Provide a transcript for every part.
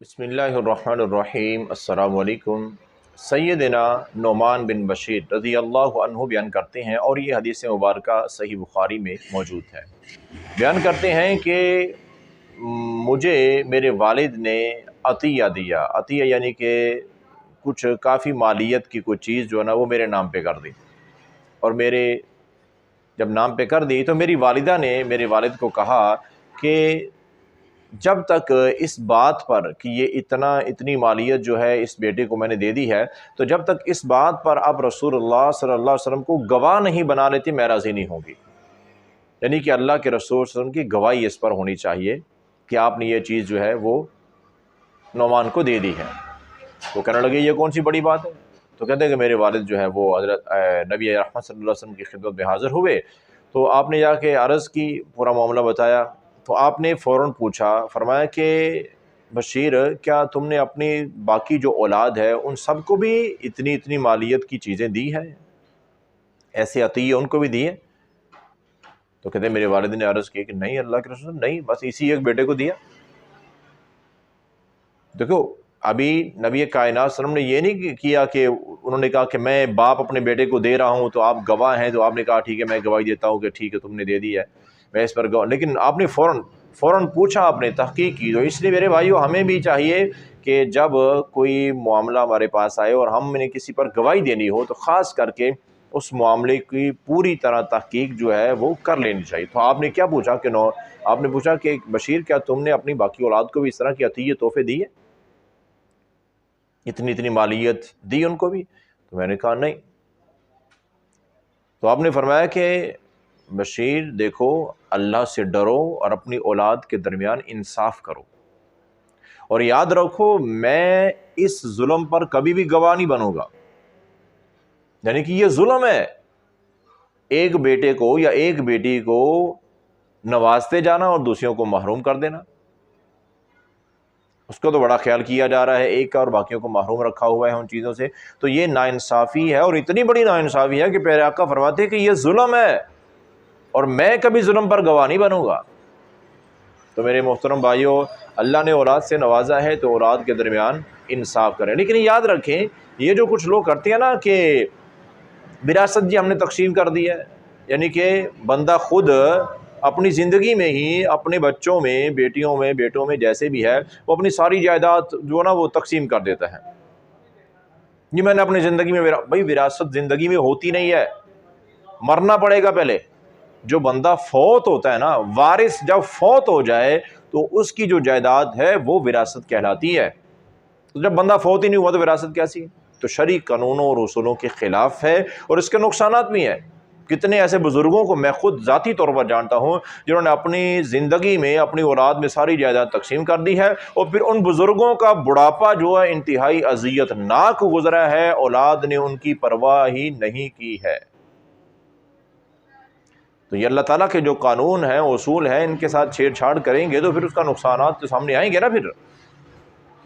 بسم اللہ الرحمن الرحیم۔ السلام علیکم۔ سیدنا نعمان بن بشیر رضی اللہ عنہ بیان کرتے ہیں، اور یہ حدیث مبارکہ صحیح بخاری میں موجود ہے۔ بیان کرتے ہیں کہ مجھے میرے والد نے عطیہ دیا۔ عطیہ یعنی کہ کچھ کافی مالیت کی کوئی چیز جو ہے نا وہ میرے نام پہ کر دی، اور میرے جب نام پہ کر دی تو میری والدہ نے میرے والد کو کہا کہ جب تک اس بات پر کہ یہ اتنی مالیت جو ہے اس بیٹے کو میں نے دے دی ہے، تو جب تک اس بات پر آپ رسول اللہ صلی اللہ علیہ وسلم کو گواہ نہیں بنا لیتی میں راضی نہیں ہوگی۔ یعنی کہ اللہ کے رسول صلی اللہ علیہ وسلم کی گواہی اس پر ہونی چاہیے کہ آپ نے یہ چیز جو ہے وہ نعمان کو دے دی ہے۔ تو کہنے لگے یہ کون سی بڑی بات ہے؟ تو کہتے ہیں کہ میرے والد جو ہے وہ حضرت نبی رحمت صلی اللہ علیہ وسلم کی خدمت میں حاضر ہوئے، تو آپ نے جا کے عرض کی، پورا معاملہ بتایا، تو آپ نے فوراً پوچھا، فرمایا کہ بشیر کیا تم نے اپنی باقی جو اولاد ہے ان سب کو بھی اتنی مالیت کی چیزیں دی ہیں، ایسے عطیہ ان کو بھی دی ہے؟ تو کہتے ہیں میرے والد نے عرض کی کہ نہیں اللہ کے رسول نہیں، بس اسی ایک بیٹے کو دیا۔ دیکھو ابھی نبی کائنات صلی اللہ علیہ وسلم نے یہ نہیں کیا کہ انہوں نے کہا کہ میں باپ اپنے بیٹے کو دے رہا ہوں تو آپ گواہ ہیں، تو آپ نے کہا ٹھیک ہے میں گواہی دیتا ہوں کہ ٹھیک ہے تم نے دے دی ہے، میں اس پر گواہ، لیکن آپ نے فوراً پوچھا، آپ نے تحقیق کی۔ تو اس لیے میرے بھائیو ہمیں بھی چاہیے کہ جب کوئی معاملہ ہمارے پاس آئے اور ہم نے کسی پر گواہی دینی ہو تو خاص کر کے اس معاملے کی پوری طرح تحقیق جو ہے وہ کر لینی چاہیے۔ تو آپ نے کیا پوچھا کہ آپ نے پوچھا کہ بشیر کیا تم نے اپنی باقی اولاد کو بھی اس طرح کی عطیہ تحفے دیے، اتنی مالیت دی ان کو بھی؟ تو میں نے کہا نہیں۔ تو آپ نے فرمایا کہ بشیر دیکھو اللہ سے ڈرو اور اپنی اولاد کے درمیان انصاف کرو، اور یاد رکھو میں اس ظلم پر کبھی بھی گواہ نہیں بنوں گا۔ یعنی کہ یہ ظلم ہے ایک بیٹے کو یا ایک بیٹی کو نوازتے جانا اور دوسریوں کو محروم کر دینا۔ اس کو تو بڑا خیال کیا جا رہا ہے ایک کا، اور باقیوں کو محروم رکھا ہوا ہے ان چیزوں سے۔ تو یہ ناانصافی ہے، اور اتنی بڑی ناانصافی ہے کہ پیارے آقا فرماتے ہیں کہ یہ ظلم ہے اور میں کبھی ظلم پر گواہ نہیں بنوں گا۔ تو میرے محترم بھائیوں، اللہ نے اولاد سے نوازا ہے تو اولاد کے درمیان انصاف کریں، لیکن یاد رکھیں یہ جو کچھ لوگ کرتے ہیں نا کہ وراثت جی ہم نے تقسیم کر دی ہے، یعنی کہ بندہ خود اپنی زندگی میں ہی اپنے بچوں میں، بیٹیوں میں، بیٹوں میں جیسے بھی ہے وہ اپنی ساری جائیداد جو ہے نا وہ تقسیم کر دیتا ہے۔ جی میں نے اپنی زندگی میں بھائی وراثت زندگی میں ہوتی نہیں ہے، مرنا پڑے گا پہلے۔ جو بندہ فوت ہوتا ہے نا، وارث جب فوت ہو جائے تو اس کی جو جائیداد ہے وہ وراثت کہلاتی ہے۔ تو جب بندہ فوت ہی نہیں ہوا تو وراثت کیسی ہے؟ تو شرعی قانونوں اور اصولوں کے خلاف ہے، اور اس کے نقصانات بھی ہیں۔ کتنے ایسے بزرگوں کو میں خود ذاتی طور پر جانتا ہوں جنہوں نے اپنی زندگی میں اپنی اولاد میں ساری جائیداد تقسیم کر دی ہے، اور پھر ان بزرگوں کا بڑھاپا جو ہے انتہائی اذیت ناک گزرا ہے، اولاد نے ان کی پرواہ ہی نہیں کی ہے۔ تو یہ اللہ تعالیٰ کے جو قانون ہیں، اصول ہیں، ان کے ساتھ چھیڑ چھاڑ کریں گے تو پھر اس کا نقصانات تو سامنے آئیں گے نا پھر۔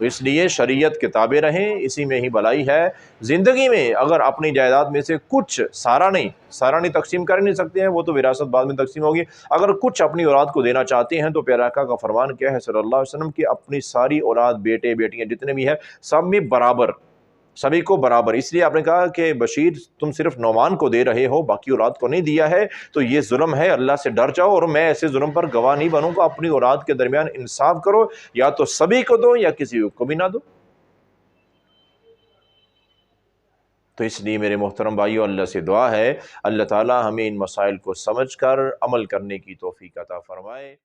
تو اس لیے شریعت کے تابع رہیں، اسی میں ہی بھلائی ہے۔ زندگی میں اگر اپنی جائیداد میں سے کچھ سارا نہیں تقسیم کر نہیں سکتے ہیں، وہ تو وراثت بعد میں تقسیم ہوگی۔ اگر کچھ اپنی اولاد کو دینا چاہتے ہیں تو پیارے آقا کا فرمان کیا ہے صلی اللہ علیہ وسلم کہ اپنی ساری اولاد، بیٹے بیٹیاں جتنے بھی ہیں سب میں برابر، سبھی کو برابر۔ اس لیے آپ نے کہا کہ بشیر تم صرف نعمان کو دے رہے ہو، باقی اولاد کو نہیں دیا ہے، تو یہ ظلم ہے، اللہ سے ڈر جاؤ، اور میں ایسے ظلم پر گواہ نہیں بنوں گا۔ اپنی اولاد کے درمیان انصاف کرو، یا تو سبھی کو دو یا کسی کو بھی نہ دو۔ تو اس لیے میرے محترم بھائیو اللہ سے دعا ہے اللہ تعالی ہمیں ان مسائل کو سمجھ کر عمل کرنے کی توفیق عطا فرمائے۔